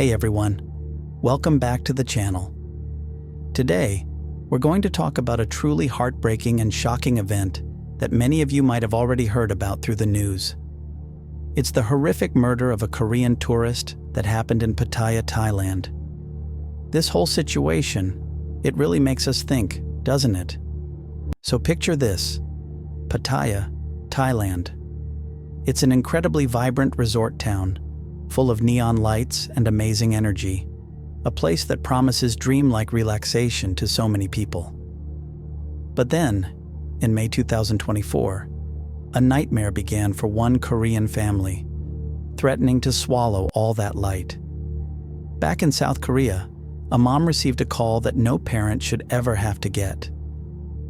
Hey everyone, welcome back to the channel. Today, we're going to talk about a truly heartbreaking and shocking event that many of you might have already heard about through the news. It's the horrific murder of a Korean tourist that happened in Pattaya, Thailand. This whole situation, it really makes us think, doesn't it? So picture this, Pattaya, Thailand. It's an incredibly vibrant resort town, full of neon lights and amazing energy, a place that promises dreamlike relaxation to so many people. But then, in May 2024, a nightmare began for one Korean family, threatening to swallow all that light. Back in South Korea, a mom received a call that no parent should ever have to get.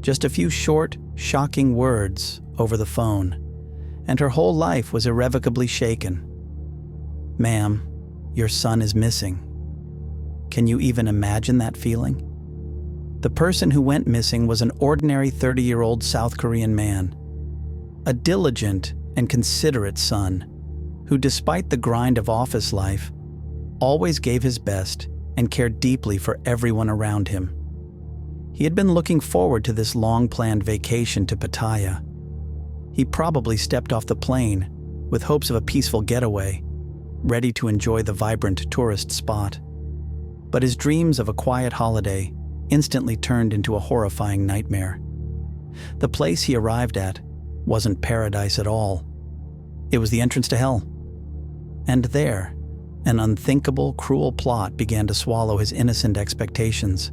Just a few short, shocking words over the phone, and her whole life was irrevocably shaken. "Ma'am, your son is missing." Can you even imagine that feeling? The person who went missing was an ordinary 30-year-old South Korean man, a diligent and considerate son who, despite the grind of office life, always gave his best and cared deeply for everyone around him. He had been looking forward to this long-planned vacation to Pattaya. He probably stepped off the plane with hopes of a peaceful getaway, ready to enjoy the vibrant tourist spot. But his dreams of a quiet holiday instantly turned into a horrifying nightmare. The place he arrived at wasn't paradise at all. It was the entrance to hell. And there, an unthinkable, cruel plot began to swallow his innocent expectations.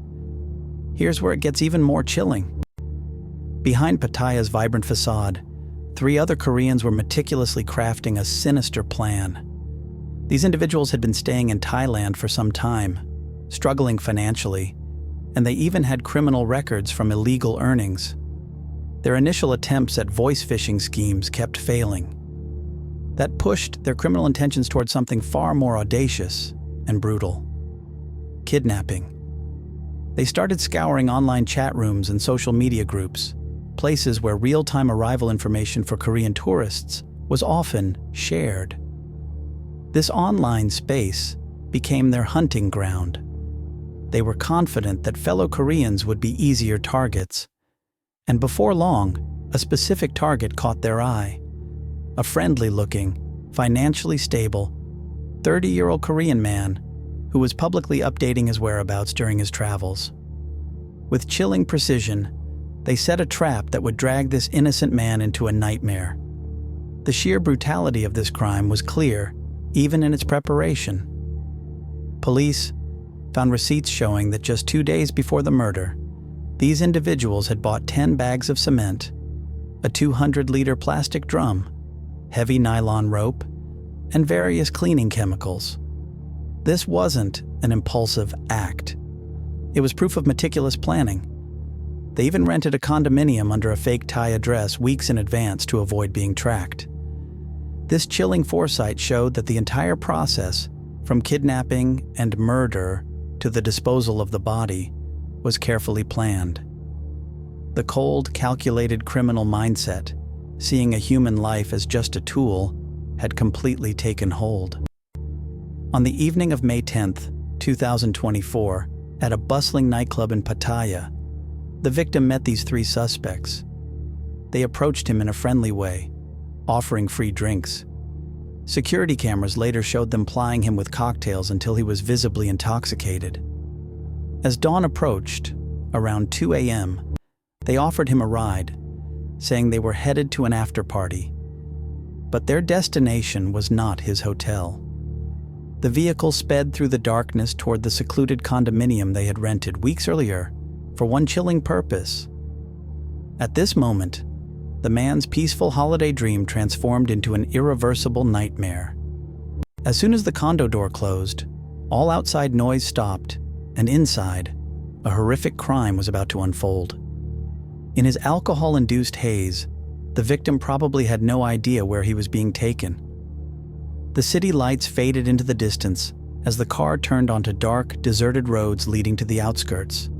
Here's where it gets even more chilling. Behind Pattaya's vibrant facade, 3 other Koreans were meticulously crafting a sinister plan. These individuals had been staying in Thailand for some time, struggling financially, and they even had criminal records from illegal earnings. Their initial attempts at voice phishing schemes kept failing. That pushed their criminal intentions towards something far more audacious and brutal: kidnapping. They started scouring online chat rooms and social media groups, places where real-time arrival information for Korean tourists was often shared. This online space became their hunting ground. They were confident that fellow Koreans would be easier targets. And before long, a specific target caught their eye: a friendly-looking, financially stable, 30-year-old Korean man who was publicly updating his whereabouts during his travels. With chilling precision, they set a trap that would drag this innocent man into a nightmare. The sheer brutality of this crime was clear, even in its preparation. Police found receipts showing that just 2 days before the murder, these individuals had bought 10 bags of cement, a 200-liter plastic drum, heavy nylon rope, and various cleaning chemicals. This wasn't an impulsive act. It was proof of meticulous planning. They even rented a condominium under a fake Thai address weeks in advance to avoid being tracked. This chilling foresight showed that the entire process, from kidnapping and murder to the disposal of the body, was carefully planned. The cold, calculated criminal mindset, seeing a human life as just a tool, had completely taken hold. On the evening of May 10th, 2024, at a bustling nightclub in Pattaya, the victim met these 3 suspects. They approached him in a friendly way, offering free drinks. Security cameras later showed them plying him with cocktails until he was visibly intoxicated. As dawn approached, around 2 a.m., they offered him a ride, saying they were headed to an after-party. But their destination was not his hotel. The vehicle sped through the darkness toward the secluded condominium they had rented weeks earlier for one chilling purpose. At this moment, the man's peaceful holiday dream transformed into an irreversible nightmare. As soon as the condo door closed, all outside noise stopped, and inside, a horrific crime was about to unfold. In his alcohol-induced haze, the victim probably had no idea where he was being taken. The city lights faded into the distance as the car turned onto dark, deserted roads leading to the outskirts.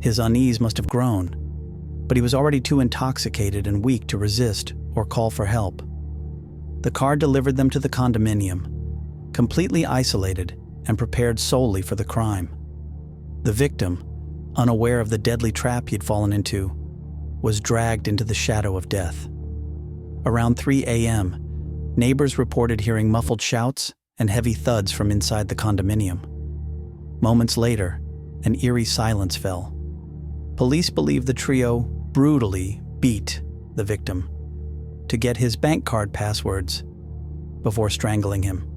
His unease must have grown, but he was already too intoxicated and weak to resist or call for help. The car delivered them to the condominium, completely isolated and prepared solely for the crime. The victim, unaware of the deadly trap he'd fallen into, was dragged into the shadow of death. Around 3 a.m., neighbors reported hearing muffled shouts and heavy thuds from inside the condominium. Moments later, an eerie silence fell. Police believe the trio brutally beat the victim to get his bank card passwords before strangling him.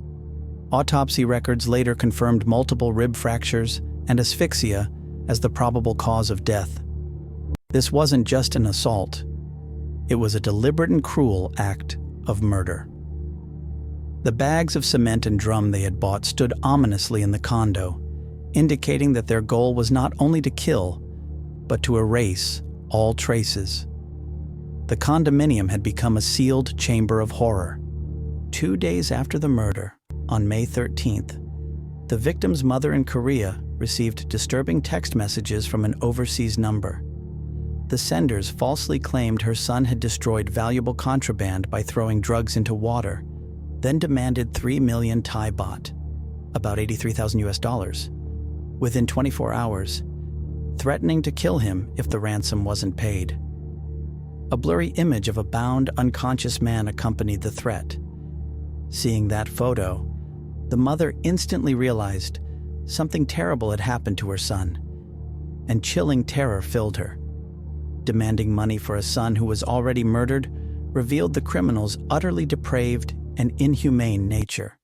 Autopsy records later confirmed multiple rib fractures and asphyxia as the probable cause of death. This wasn't just an assault. It was a deliberate and cruel act of murder. The bags of cement and drum they had bought stood ominously in the condo, indicating that their goal was not only to kill, but to erase all traces. The condominium had become a sealed chamber of horror. 2 days after the murder, on May 13th, the victim's mother in Korea received disturbing text messages from an overseas number. The senders falsely claimed her son had destroyed valuable contraband by throwing drugs into water, then demanded 3 million Thai baht, about $83,000, within 24 hours, threatening to kill him if the ransom wasn't paid. A blurry image of a bound, unconscious man accompanied the threat. Seeing that photo, the mother instantly realized something terrible had happened to her son, and chilling terror filled her. Demanding money for a son who was already murdered revealed the criminal's utterly depraved and inhumane nature.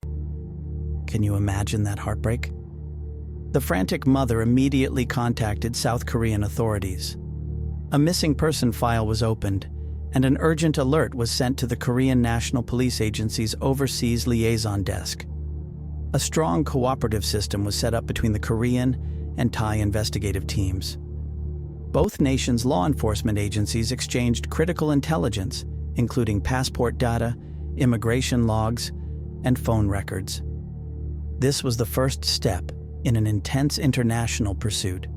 Can you imagine that heartbreak? The frantic mother immediately contacted South Korean authorities. A missing person file was opened, and an urgent alert was sent to the Korean National Police Agency's Overseas Liaison Desk. A strong cooperative system was set up between the Korean and Thai investigative teams. Both nations' law enforcement agencies exchanged critical intelligence, including passport data, immigration logs, and phone records. This was the first step in an intense international pursuit,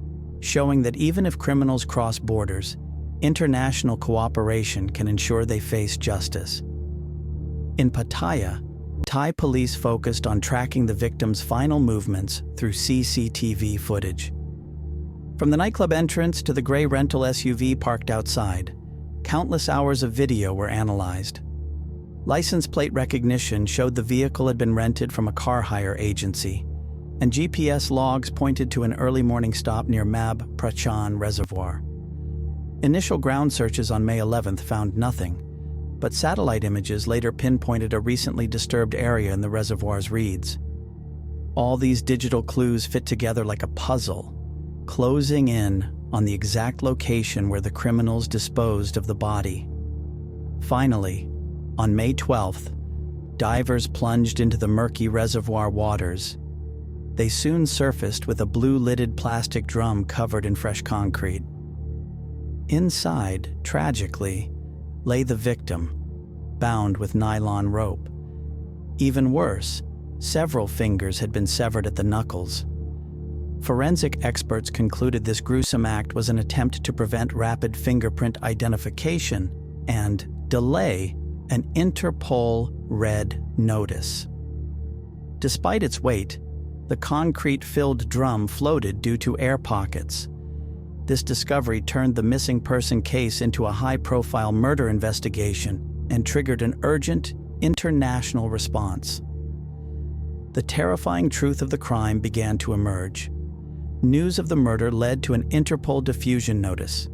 showing that even if criminals cross borders, international cooperation can ensure they face justice. In Pattaya, Thai police focused on tracking the victim's final movements through CCTV footage. From the nightclub entrance to the gray rental SUV parked outside, countless hours of video were analyzed. License plate recognition showed the vehicle had been rented from a car hire agency, and GPS logs pointed to an early morning stop near Mab Prachan Reservoir. Initial ground searches on May 11th found nothing, but satellite images later pinpointed a recently disturbed area in the reservoir's reeds. All these digital clues fit together like a puzzle, closing in on the exact location where the criminals disposed of the body. Finally, on May 12th, divers plunged into the murky reservoir waters. They soon surfaced with a blue-lidded plastic drum covered in fresh concrete. Inside, tragically, lay the victim, bound with nylon rope. Even worse, several fingers had been severed at the knuckles. Forensic experts concluded this gruesome act was an attempt to prevent rapid fingerprint identification and delay an Interpol red notice. Despite its weight, the concrete-filled drum floated due to air pockets. This discovery turned the missing person case into a high-profile murder investigation and triggered an urgent international response. The terrifying truth of the crime began to emerge. News of the murder led to an Interpol diffusion notice.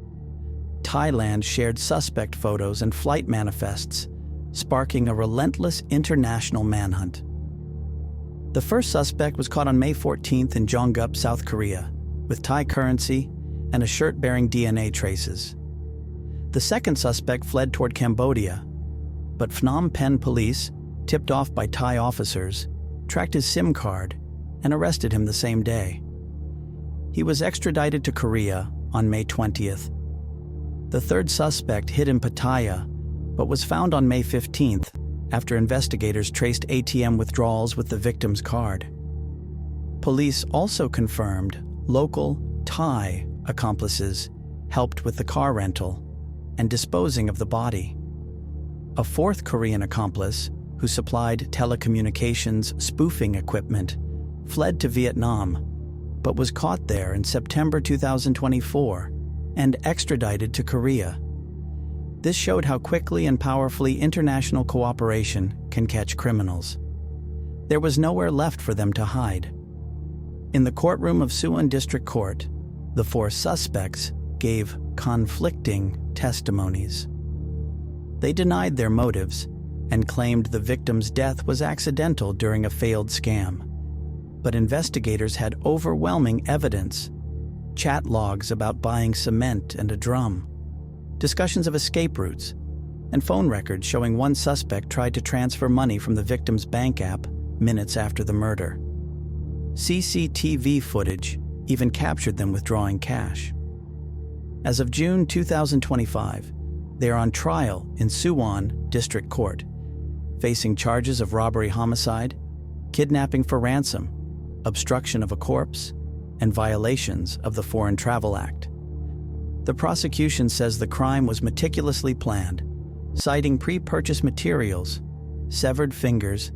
Thailand shared suspect photos and flight manifests, sparking a relentless international manhunt. The first suspect was caught on May 14th in Jeongeuk, South Korea, with Thai currency and a shirt bearing DNA traces. The second suspect fled toward Cambodia, but Phnom Penh police, tipped off by Thai officers, tracked his SIM card and arrested him the same day. He was extradited to Korea on May 20th. The third suspect hid in Pattaya, but was found on May 15th after investigators traced ATM withdrawals with the victim's card. Police also confirmed local Thai accomplices helped with the car rental and disposing of the body. A fourth Korean accomplice, who supplied telecommunications spoofing equipment, fled to Vietnam, but was caught there in September 2024 and extradited to Korea. This showed how quickly and powerfully international cooperation can catch criminals. There was nowhere left for them to hide. In the courtroom of Suwon District Court, the 4 suspects gave conflicting testimonies. They denied their motives and claimed the victim's death was accidental during a failed scam. But investigators had overwhelming evidence: chat logs about buying cement and a drum, discussions of escape routes, and phone records showing one suspect tried to transfer money from the victim's bank app minutes after the murder. CCTV footage even captured them withdrawing cash. As of June 2025, they are on trial in Suwon District Court, facing charges of robbery homicide, kidnapping for ransom, obstruction of a corpse, and violations of the Foreign Travel Act. The prosecution says the crime was meticulously planned, citing pre-purchase materials, severed fingers,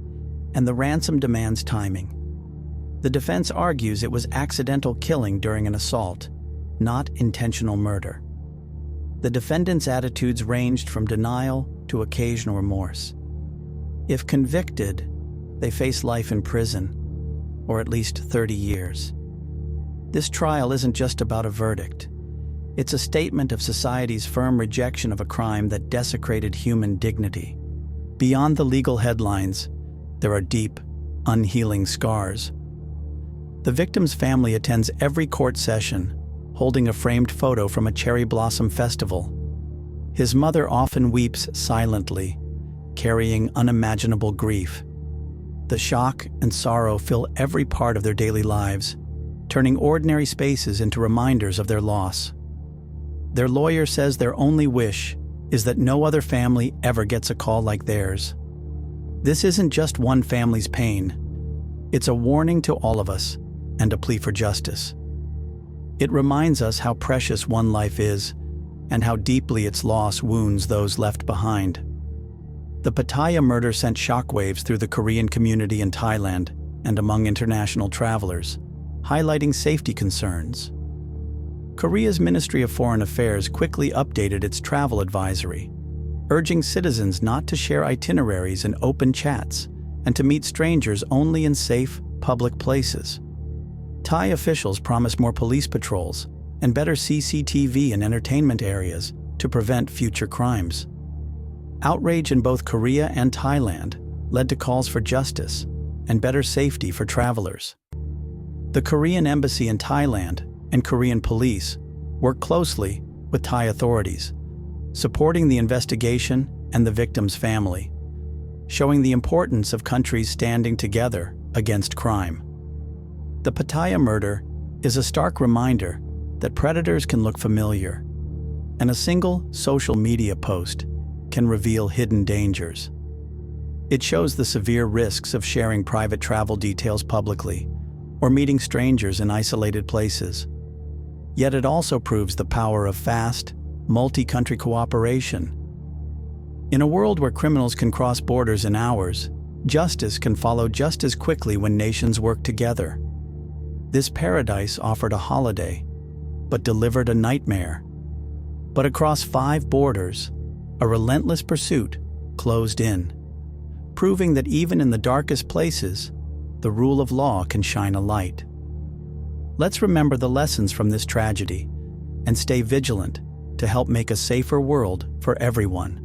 and the ransom demands timing. The defense argues it was accidental killing during an assault, not intentional murder. The defendants' attitudes ranged from denial to occasional remorse. If convicted, they face life in prison, or at least 30 years. This trial isn't just about a verdict. It's a statement of society's firm rejection of a crime that desecrated human dignity. Beyond the legal headlines, there are deep, unhealing scars. The victim's family attends every court session, holding a framed photo from a cherry blossom festival. His mother often weeps silently, carrying unimaginable grief. The shock and sorrow fill every part of their daily lives, turning ordinary spaces into reminders of their loss. Their lawyer says their only wish is that no other family ever gets a call like theirs. This isn't just one family's pain. It's a warning to all of us and a plea for justice. It reminds us how precious one life is and how deeply its loss wounds those left behind. The Pattaya murder sent shockwaves through the Korean community in Thailand and among international travelers, highlighting safety concerns. Korea's Ministry of Foreign Affairs quickly updated its travel advisory, urging citizens not to share itineraries in open chats and to meet strangers only in safe, public places. Thai officials promised more police patrols and better CCTV in entertainment areas to prevent future crimes. Outrage in both Korea and Thailand led to calls for justice and better safety for travelers. The Korean embassy in Thailand and Korean police work closely with Thai authorities, supporting the investigation and the victim's family, showing the importance of countries standing together against crime. The Pattaya murder is a stark reminder that predators can look familiar, and a single social media post can reveal hidden dangers. It shows the severe risks of sharing private travel details publicly or meeting strangers in isolated places. Yet it also proves the power of fast, multi-country cooperation. In a world where criminals can cross borders in hours, justice can follow just as quickly when nations work together. This paradise offered a holiday, but delivered a nightmare. But across 5 borders, a relentless pursuit closed in, proving that even in the darkest places, the rule of law can shine a light. Let's remember the lessons from this tragedy and stay vigilant to help make a safer world for everyone.